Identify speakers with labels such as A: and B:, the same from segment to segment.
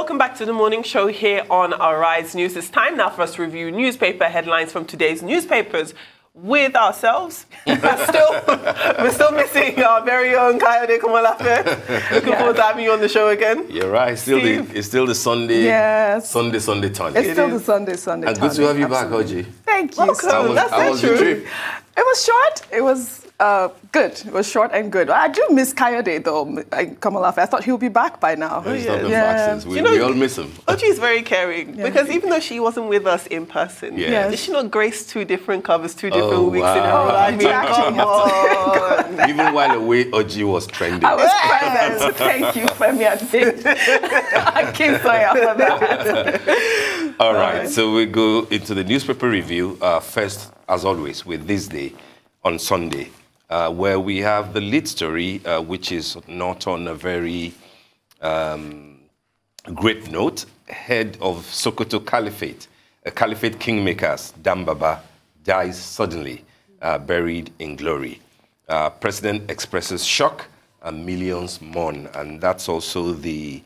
A: welcome back to the morning show here on Arise News. It's time now for us to review newspaper headlines from today's newspapers with ourselves. We're still missing our very own Kayode Komolafe. Looking forward to having you on the show again.
B: You're right. It's still the Sunday.
C: Yes.
B: Sunday tonic.
C: It's still the Sunday tonic.
B: And good to have you back, Oji.
C: Thank you.
A: Welcome.
B: How was the trip?
C: It was short. It was good. It was short and good. I do miss Kayode, though, Komolafe. I thought he would be back by now.
B: He's not been back since. We all miss him.
A: Oji is very caring because even though she wasn't with us in person, did she not grace 2 different covers, 2 different weeks in a row? I mean, come on.
B: Even while away, Oji was trending.
C: I was present. Thank you, Femi and I came for that.
B: All right, so we go into the newspaper review first, as always, with This Day on Sunday, where we have the lead story, which is not on a very great note. Head of Sokoto Caliphate, Caliphate Kingmakers, Danbaba, dies suddenly, buried in glory. President expresses shock and millions mourn, and that's also the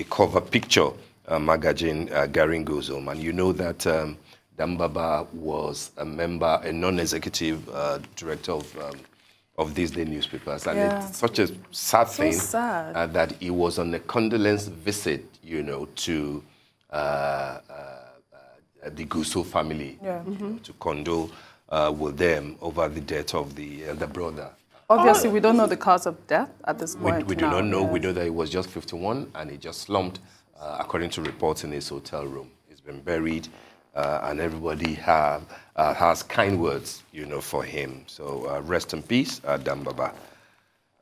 B: cover picture magazine Garin goes home. And you know that Danbaba was a member, a non-executive director of This Day newspapers, and it's such a sad thing that he was on a condolence visit, you know, to the Guso family, you know, to condole with them over the death of the brother.
C: Obviously, we don't know the cause of death at this point.
B: We do not know. We know that he was just 51 and he just slumped, according to reports, in his hotel room. He's been buried, and everybody has kind words, you know, for him. So rest in peace, Danbaba.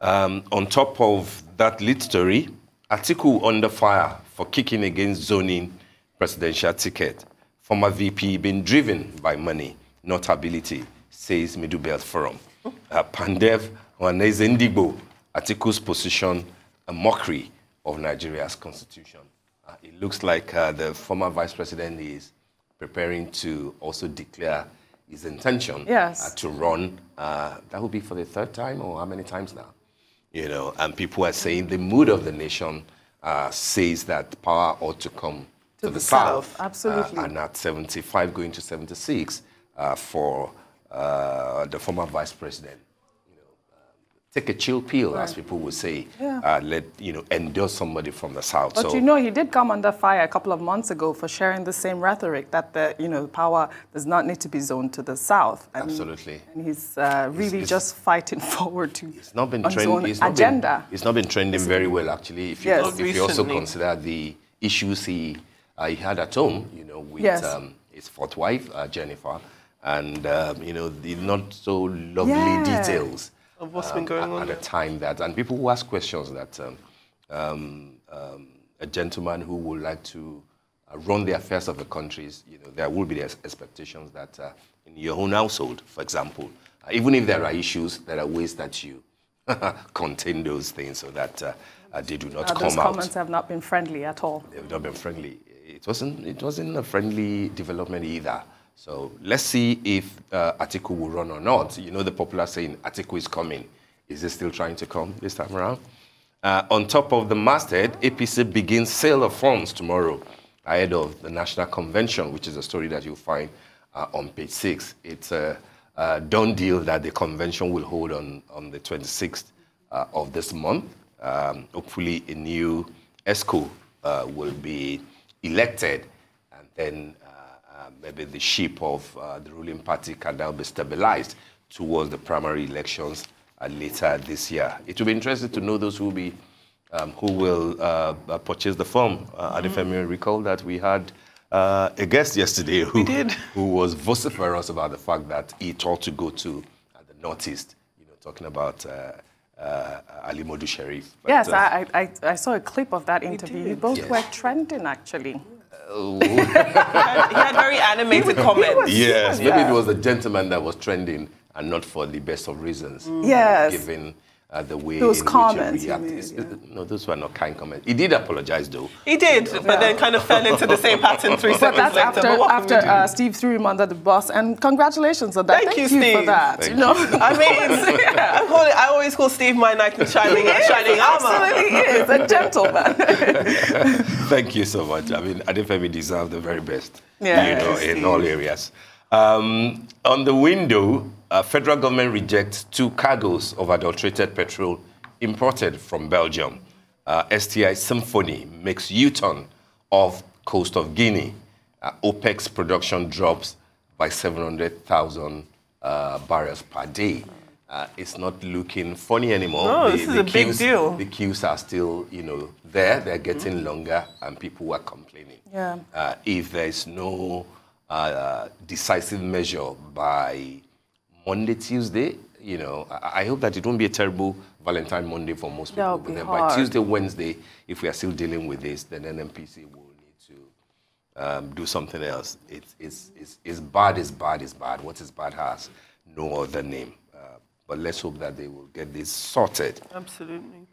B: On top of that lead story, Atiku under fire for kicking against zoning presidential ticket. Former VP been driven by money, not ability, says Middle Belt Forum. Pandev Waneze Ndigbo, Atiku's position, a mockery of Nigeria's constitution. It looks like the former vice president is preparing to also declare his intention to run. That will be for the 3rd time, or how many times now? You know, and people are saying the mood of the nation says that power ought to come to the south.
C: Absolutely.
B: And at 75 going to 76 for the former vice president. You know, take a chill pill, as people would say. Endorse somebody from the south.
C: But you know, he did come under fire a couple of months ago for sharing the same rhetoric that the power does not need to be zoned to the south.
B: Absolutely.
C: And he's really just fighting forward to
B: his own
C: agenda.
B: It's not been trending very well, actually. If you also consider the issues he had at home, you know, with his 4th wife, Jennifer, and you know, the not so lovely details
A: of what's been going on
B: at the time that, and people who ask questions that a gentleman who would like to run the affairs of the countries, you know, there will be the expectations that in your own household, for example, even if there are issues, there are ways that you contain those things so that they do not come out.
C: Those comments have not been friendly at all.
B: They've not been friendly. It wasn't a friendly development either. So let's see if Atiku will run or not. You know, the popular saying, Atiku is coming. Is he still trying to come this time around? On top of the masthead, APC begins sale of funds tomorrow ahead of the National Convention, which is a story that you'll find on page 6. It's a done deal that the convention will hold on the 26th of this month. Hopefully a new ESCO will be elected, and then maybe the ship of the ruling party can now be stabilized towards the primary elections later this year. It will be interesting to know those who will purchase the form. Adefemi, recall that we had a guest yesterday who was vociferous about the fact that he ought to go to the Northeast, you know, talking about Ali Modu Sharif. But,
C: yes, I saw a clip of that interview. Both were trending, actually.
A: He had very animated comments.
B: Yes, maybe it was the gentleman that was trending and not for the best of reasons.
C: Yes.
B: Given the way
C: those
B: in
C: comments,
B: which he reacted. No, those were not kind comments. He did apologize, though.
A: He did, but then kind of fell into the same pattern 3
C: But
A: seconds
C: that's
A: later.
C: after Steve threw him under the bus, and congratulations on that.
A: Thank you,
C: for
A: Steve.
C: that.
B: Thank
C: you know,
A: I mean, I always call Steve my knight in shining armor.
C: Absolutely is a gentleman.
B: Thank you so much. I mean, Adefemi deserves the very best,
C: Yeah,
B: in all areas. On the window, federal government rejects 2 cargoes of adulterated petrol imported from Belgium. STI Symphony makes U-turn off coast of Guinea. OPEC's production drops by 700,000 barrels per day. It's not looking funny anymore.
A: No, this is a big deal.
B: The queues are still, there. They're getting longer, and people are complaining.
C: Yeah.
B: If there is no decisive measure by Monday, Tuesday, I hope that it won't be a terrible Valentine Monday for most people. But then by Tuesday, Wednesday, if we are still dealing with this, then NNPC will need to do something else. It's bad, it's bad, it's bad. What is bad has no other name. But let's hope that they will get this sorted.
A: Absolutely.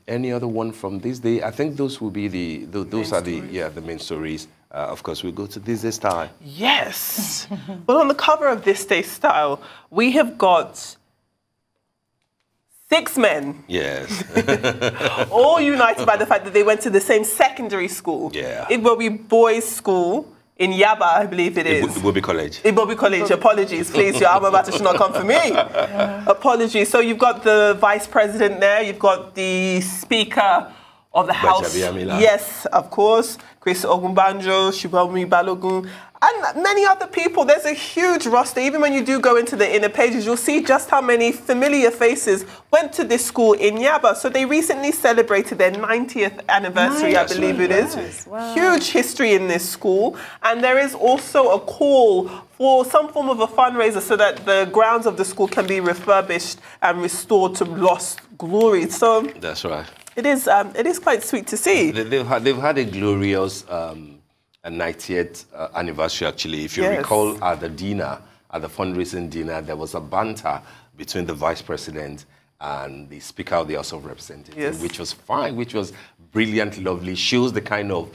B: Any other one from this day? I think those will be the main stories. Of course, we'll go to This Day Style.
A: Yes. Well, on the cover of This Day Style, we have got 6 men.
B: Yes.
A: All united by the fact that they went to the same secondary school.
B: Yeah.
A: It will be boys' school in Yaba, I believe it is.
B: It will be college.
A: It will be college. Apologies, please. Your alma mater should not come for me. Yeah. Apologies. So you've got the vice president there. You've got the speaker of the House. Yes, of course. Chris Ogunbanjo, Shubhami Balogun, and many other people. There's a huge roster. Even when you do go into the inner pages, you'll see just how many familiar faces went to this school in Yaba. So they recently celebrated their 90th anniversary, I believe it is. Wow. Huge history in this school. And there is also a call for some form of a fundraiser so that the grounds of the school can be refurbished and restored to lost glory. So
B: that's right.
A: It is quite sweet to see.
B: They've had a glorious 90th anniversary, actually. If you recall, at the fundraising dinner, there was a banter between the vice president and the Speaker of the House of Representatives, which was fine, which was brilliant, lovely. Shows the kind of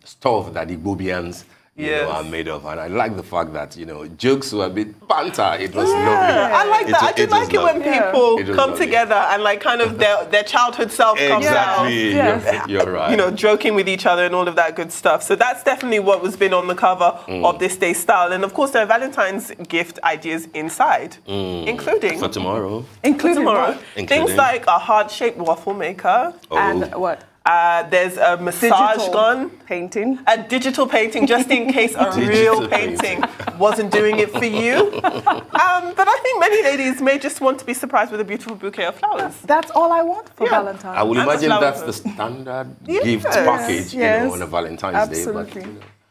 B: stuff that Igbobians are made of. And I like the fact that, jokes were a bit banter. It was lovely.
A: I like that. I do like it when people come together and kind of their childhood self comes out.
B: Exactly. You're right.
A: Joking with each other and all of that good stuff. So that's definitely what was been on the cover of This Day Style. And of course, there are Valentine's gift ideas inside, including...
B: For tomorrow.
A: Things like a heart-shaped waffle maker.
C: And what?
A: There's a massage gun.
C: Painting.
A: A digital painting, just in case a real painting wasn't doing it for you. But I think many ladies may just want to be surprised with a beautiful bouquet of flowers.
C: That's all I want for Valentine's.
B: I would imagine that's the standard gift package on a Valentine's Day.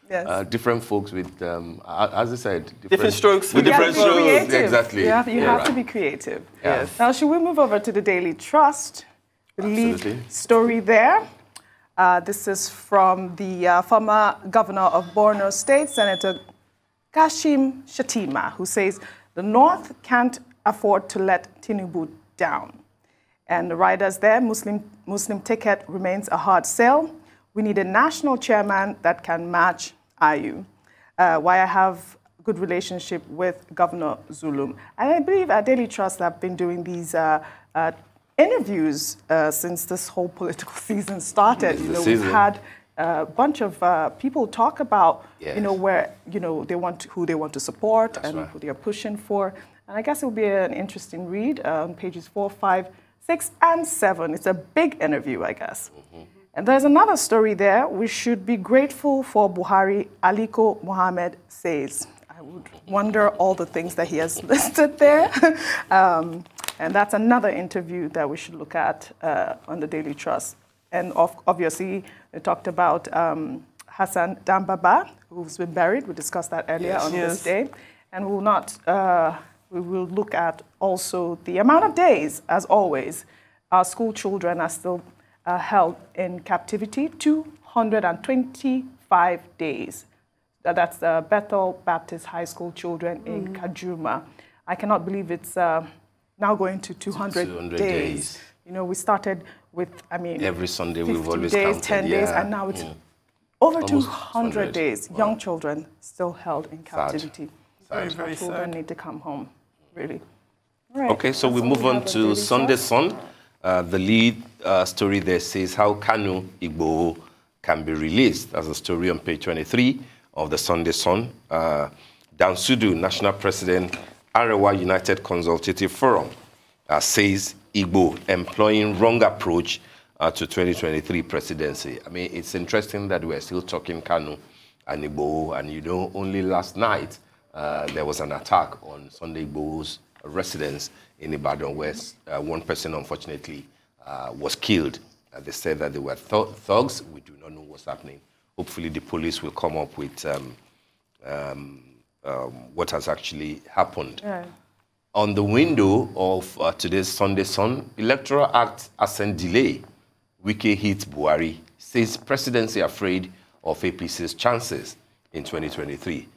B: But different folks with, as I said,
A: different strokes.
B: With different strokes, exactly.
C: You have to be creative. Yes. Now, should we move over to the Daily Trust? The lead story there. This is from the former governor of Borno State, Senator Kashim Shettima, who says the North can't afford to let Tinubu down. And the riders there, Muslim ticket remains a hard sell. We need a national chairman that can match IU. Why I have a good relationship with Governor Zulum. And I believe our Daily Trust have been doing these interviews since this whole political season started. We've had a bunch of people talk about, where, they want who they want to support who they are pushing for. And I guess it will be an interesting read on pages 4, 5, 6, and 7. It's a big interview, I guess. And there's another story there. We should be grateful for Buhari, Aliko Mohammed says. I would wonder all the things that he has listed there. And that's another interview that we should look at on the Daily Trust. And obviously, they talked about Hassan Danbaba, who's been buried. We discussed that earlier on this day. And we will look at also the amount of days, as always, our school children are still held in captivity, 225 days. That's the Bethel Baptist High School children in Kajuma. I cannot believe it's now going to 200 days. You know, we started with, I mean,
B: every Sunday we've always
C: days,
B: counted,
C: 10 days, and now it's over 200 days.
B: Wow.
C: Young children still held in captivity.
B: Sad.
A: Very
C: Children
A: sad.
C: need to come home, really. Right.
B: Okay, so we
C: That's
B: move
C: all
B: on
C: have
B: to
C: Daily
B: Sunday
C: Trust.
B: Sun. The lead story there says how Kanu Igboho can be released. That's a story on page 23 of the Sunday Sun. Dansudu, National President, Arewa United Consultative Forum, says Igbo employing wrong approach to 2023 presidency. I mean, it's interesting that we're still talking Kanu and Igboho, and you know, only last night there was an attack on Sunday Igboho's residence in Ibadan, where one person, unfortunately, was killed. They said that they were thugs. We do not know what's happening. Hopefully, the police will come up with what has actually happened.
C: Yeah.
B: On the window of today's Sunday Sun, Electoral Act assent delay. Wike hit Buhari, says presidency afraid of APC's chances in 2023.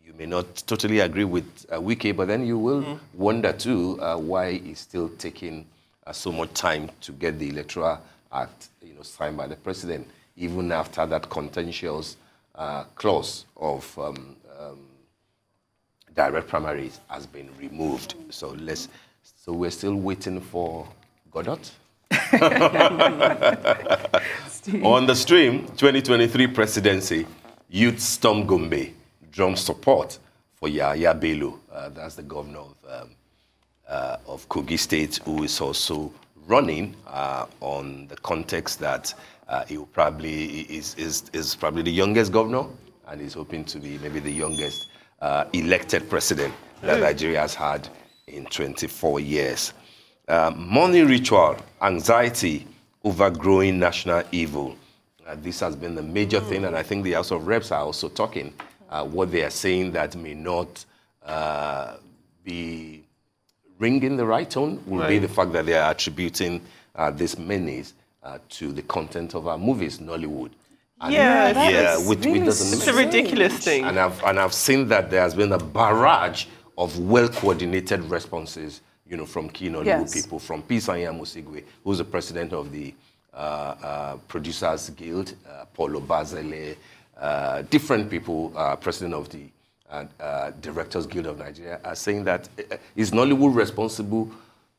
B: You may not totally agree with Wike, but then you will wonder too why he's still taking so much time to get the Electoral Act, you know, signed by the president, even after that contentious clause of direct primaries has been removed. So we're still waiting for Godot. On the stream, 2023 presidency, youth storm Gombe, drum support for Yahya Bello. That's the governor of Kogi State, who is also running on the context that he will probably is probably the youngest governor, and is hoping to be maybe the youngest elected president that Nigeria has had in 24 years. Money ritual, anxiety over growing national evil. This has been the major thing, and I think the House of Reps are also talking. What they are saying that may not be ringing the right tone will be the fact that they are attributing this menace to the content of our movies, Nollywood. And which doesn't make sense.
A: It's a ridiculous thing.
B: And I've seen that there has been a barrage of well-coordinated responses, you know, from key Nollywood people, from P. Sanya Musigwe, who's the president of the Producers Guild, Paulo Bazele, different people, president of the Directors Guild of Nigeria, are saying that is Nollywood responsible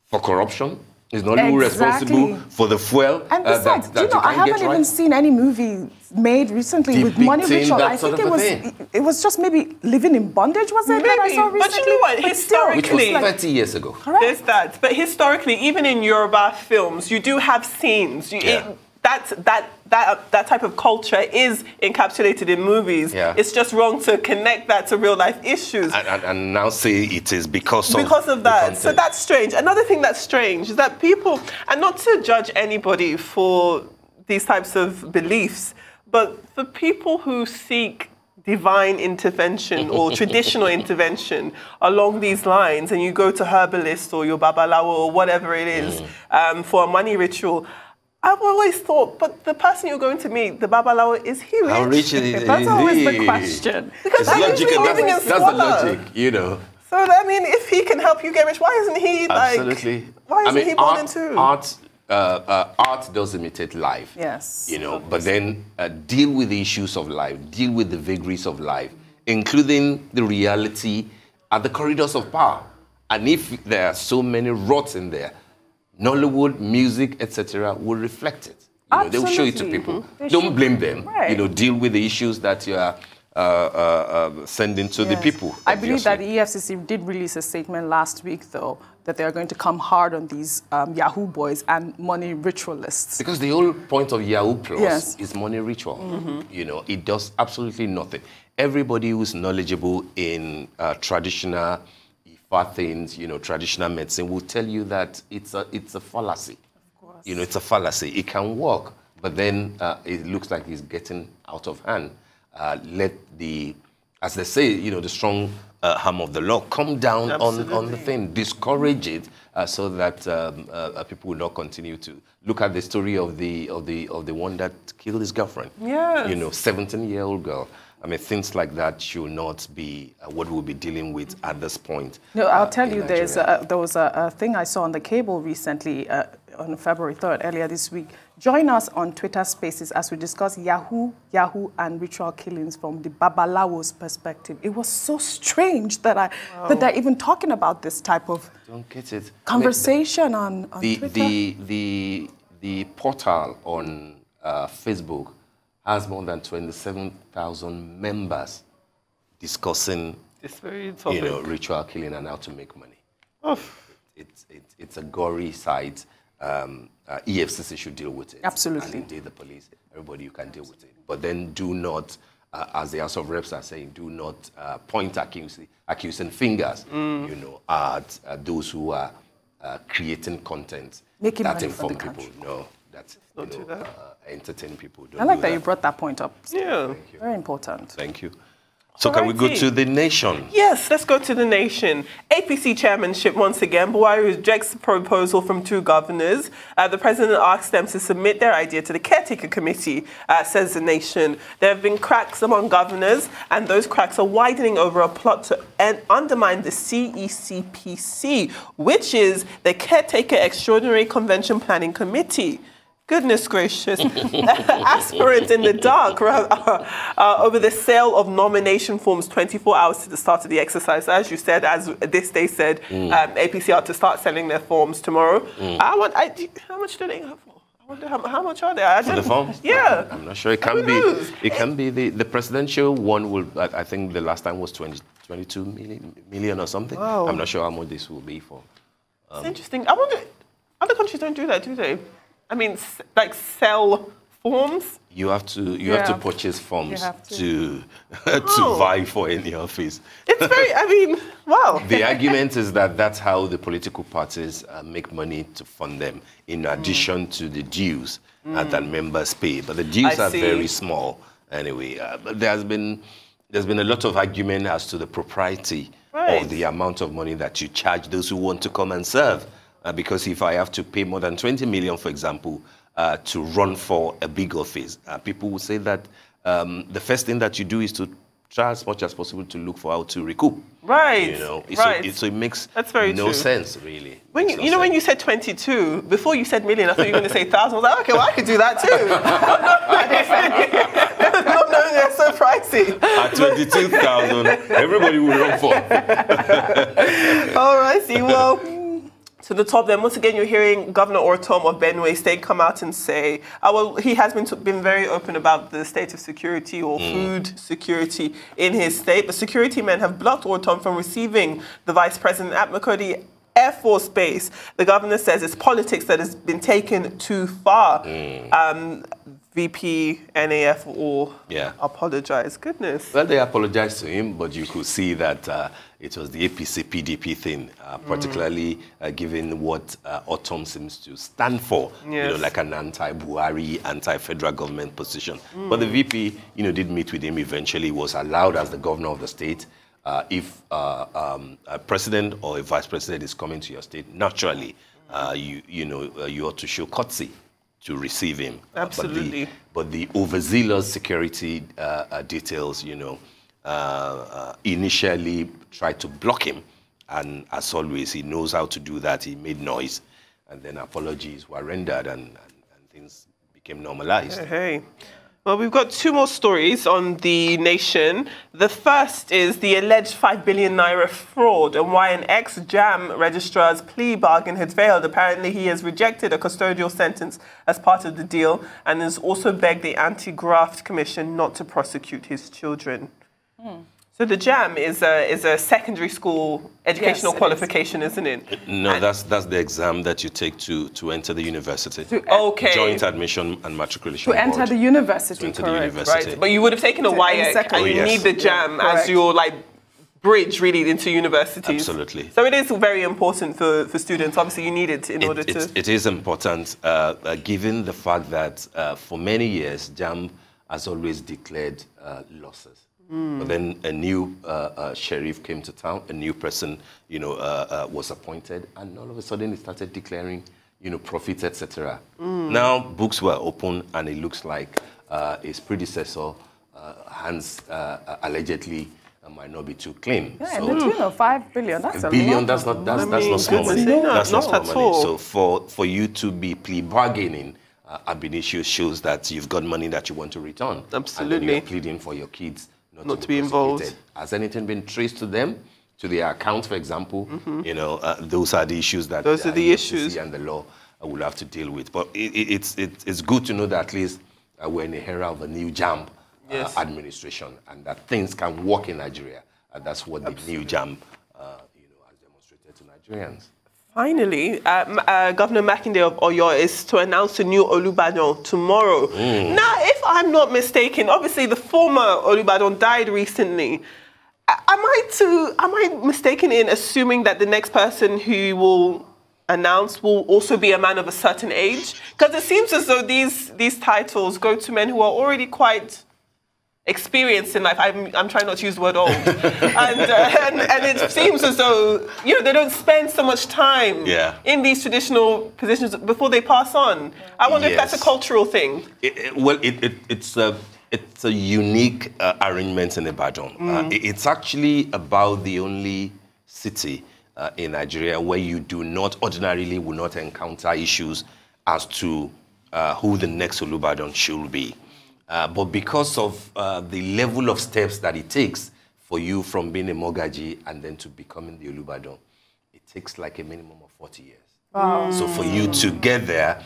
B: for corruption? Is Nollywood responsible for the fuel?
C: And besides,
B: that
C: you know, I haven't even seen any movie made recently with money ritual. I think it was just maybe living in bondage, was it? That I saw recently?
A: But you know what? Historically,
B: which was 30 years ago.
C: Correct.
A: There's that. But historically, even in Yoruba films, you do have scenes. That type of culture is encapsulated in movies.
B: Yeah.
A: It's just wrong to connect that to real life issues.
B: And now say it is because of
A: that. So that's strange. Another thing that's strange is that people, and not to judge anybody for these types of beliefs, but for people who seek divine intervention or traditional intervention along these lines, and you go to herbalist or your babalawo or whatever it is for a money ritual, I've always thought, but the person you're going to meet, the babalawo, is he rich?
B: How rich is
C: That's always the question.
A: Because
B: logic, that's the logic, you know.
A: So, I mean, if he can help you get rich, why isn't he,
B: Absolutely.
A: Why isn't he born into?
B: Art does imitate life.
C: Yes.
B: You know, but then deal with the issues of life, deal with the vagaries of life, including the reality at the corridors of power. And if there are so many rots in there, Nollywood, music, etc., will reflect it. You know, they will show it to people. Don't blame them.
C: Right.
B: You know, deal with the issues that you are sending to the people.
C: I believe that the EFCC did release a statement last week, though, that they are going to come hard on these Yahoo boys and money ritualists.
B: Because the whole point of Yahoo Plus is money ritual. You know, it does absolutely nothing. Everybody who's knowledgeable in traditional things, you know, traditional medicine will tell you that it's a fallacy.
C: Of course.
B: You know, it's a fallacy. It can work, but then it looks like it's getting out of hand. Let the, as they say, you know, the strong arm of the law come down on the thing, discourage it, so that people will not continue to look at the story of the one that killed his girlfriend.
A: Yes.
B: You know, 17-year-old girl. I mean, things like that should not be what we'll be dealing with at this point.
C: No, I'll tell you, there was a thing I saw on the cable recently, on February 3rd, earlier this week. Join us on Twitter Spaces as we discuss Yahoo, and ritual killings from the Babalawo's perspective. It was so strange that that they're even talking about this type of conversation on Twitter.
B: The portal on Facebook has more than 27,000 members discussing ritual killing and how to make money. Oh. It's a gory side. EFCC should deal with it.
C: Absolutely.
B: And indeed the police, everybody, you can deal with it. But then do not, as the House of Reps are saying, do not point accusing fingers, at those who are creating content that inform people. No, that's entertain people.
C: I like that you brought that point up.
A: Yeah.
C: Very important.
B: Thank you. So can we go to the nation?
A: Yes, let's go to the nation. APC chairmanship once again. Buhari rejects the proposal from 2 governors. The president asked them to submit their idea to the caretaker committee, says the nation. There have been cracks among governors, and those cracks are widening over a plot to undermine the CECPC, which is the Caretaker Extraordinary Convention Planning Committee. Goodness gracious. Aspirants in the dark over the sale of nomination forms 24 hours to the start of the exercise. As you said, as this day said, APC are to start selling their forms tomorrow. How much do they have for? I wonder how much are they?
B: For the forms?
A: Yeah.
B: I'm not sure. It can be the presidential one will, I think the last time was 22 million or something.
A: Wow.
B: I'm not sure how much this will be for.
A: It's interesting. I wonder, other countries don't do that, do they? I mean, like sell forms?
B: You have to purchase forms to vie for any office.
A: It's very, I mean, wow.
B: The argument is that that's how the political parties make money to fund them, in addition to the dues that members pay. But the dues are very small anyway. But there's been a lot of argument as to the propriety of the amount of money that you charge those who want to come and serve. Because if I have to pay more than 20 million, for example, to run for a big office, people will say that the first thing that you do is to try as much as possible to look for how to recoup.
A: Right.
B: So it makes no sense, really.
A: When when you said 22, before you said million, I thought you were going to say thousand. I was like, okay, well, I could do that too. No, they're so pricey.
B: At 22,000, everybody will run for.
A: All right, see, well. To the top then, once again, you're hearing Governor Ortom of Benue State come out and say, well, he has been very open about the state of security or food security in his state. But security men have blocked Ortom from receiving the vice president at Makodi Air Force Base. The governor says it's politics that has been taken too far. VP, NAF all apologize. Goodness.
B: Well, they apologized to him, but you could see that it was the APC-PDP thing, particularly given what Ortom seems to stand for, like an anti-Buhari, anti-federal government position. But the VP, did meet with him eventually, was allowed as the governor of the state. If a president or a vice president is coming to your state, naturally, you ought to show courtesy to receive him.
A: Absolutely.
B: But the overzealous security details, initially tried to block him. And as always, he knows how to do that. He made noise. And then apologies were rendered and things became normalized.
A: Hey. Well, we've got 2 more stories on the nation. The first is the alleged 5 billion naira fraud and why an ex-JAM registrar's plea bargain had failed. Apparently, he has rejected a custodial sentence as part of the deal and has also begged the Anti-Graft Commission not to prosecute his children. So the JAM is a secondary school educational qualification, isn't it?
B: No, that's the exam that you take to enter the university.
A: Okay.
B: Joint admission and matriculation.
C: To enter the university,
A: Right. But you would have taken a WIAC and you need the JAM as your bridge really into universities.
B: Absolutely.
A: So it is very important for students. Obviously, you need it in order to.
B: It is important, given the fact that for many years JAM has always declared losses. But then a new sheriff came to town, a new person, was appointed, and all of a sudden he started declaring, profits, etc. Now books were open, and it looks like his predecessor hands allegedly might not be too clean.
C: Yeah, so, in the tune of 5 billion. That's a
B: billion.
C: lot.
B: That's not small money. That's not small money. So for you to be plea bargaining ab initio shows that you've got money that you want to return.
A: Absolutely.
B: And then you're pleading for your kids not to be
A: involved.
B: Has anything been traced to them, to their account, for example? You know, those are the issues that
A: those are the issues
B: and the law will have to deal with. But it's good to know that at least we're in the era of a new JAM administration, and that things can work in Nigeria. That's what the new JAM, has demonstrated to Nigerians.
A: Finally, Governor Makinde of Oyo is to announce a new Olubadan tomorrow. Now, if I'm not mistaken, obviously the former Olubadan died recently. Am I mistaken in assuming that the next person who will announce will also be a man of a certain age? Because it seems as though these titles go to men who are already quite experienced in life. I'm trying not to use the word old. and it seems as though, they don't spend so much time in these traditional positions before they pass on. I wonder if that's a cultural thing.
B: It's a unique arrangement in Ibadan. It's actually about the only city in Nigeria where you ordinarily will not encounter issues as to who the next Olubadan should be. But because of the level of steps that it takes for you from being a Mogaji and then to becoming the Olubadan, it takes like a minimum of 40 years. Wow. So for you to get there,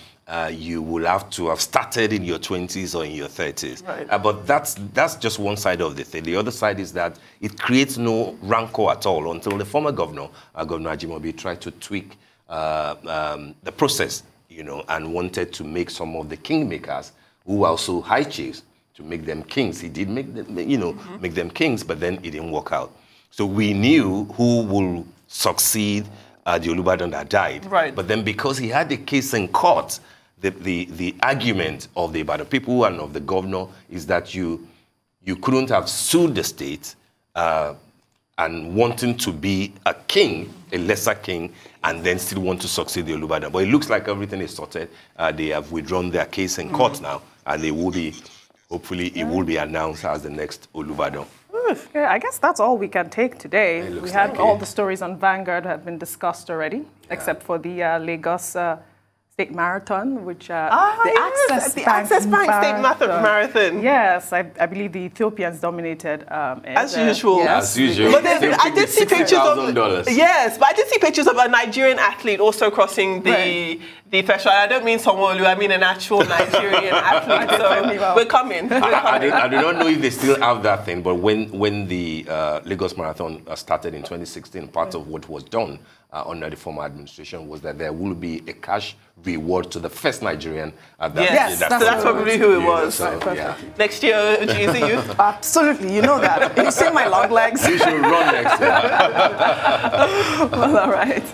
B: you will have to have started in your 20s or in your 30s. Right. But that's just one side of the thing. The other side is that it creates no rancor at all until the former governor, Governor Ajimobi, tried to tweak the process, and wanted to make some of the kingmakers who were also high chiefs, to make them kings. He did make them, make them kings, but then it didn't work out. So we knew who will succeed the Olubadan that died.
A: Right.
B: But then because he had the case in court, the argument of the Ibadan people and of the governor is that you couldn't have sued the state and wanting to be a king, a lesser king, and then still want to succeed the Olubadan. But it looks like everything is sorted. They have withdrawn their case in court now, and they will be, hopefully, it will be announced as the next Olubadan.
C: Yeah, I guess that's all we can take today. We had all the stories on Vanguard have been discussed already, except for the Lagos State Marathon, which the Access Bank
A: State Marathon.
C: Yes, I believe the Ethiopians dominated.
A: As usual.
C: Yes.
B: As usual.
A: But I did see pictures of yes, but I did see pictures of a Nigerian athlete also crossing the threshold. I don't mean Sonwolu, I mean an actual Nigerian athlete. So we're coming.
B: I do not know if they still have that thing, but when the Lagos Marathon started in 2016, part of what was done under the former administration was that there will be a cash reward to the first Nigerian at that.
A: Yes, that's probably who it was.
B: So,
A: next year, is it you?
C: Absolutely, you know that. You see my long legs.
B: You should run next year.
C: Well, all right.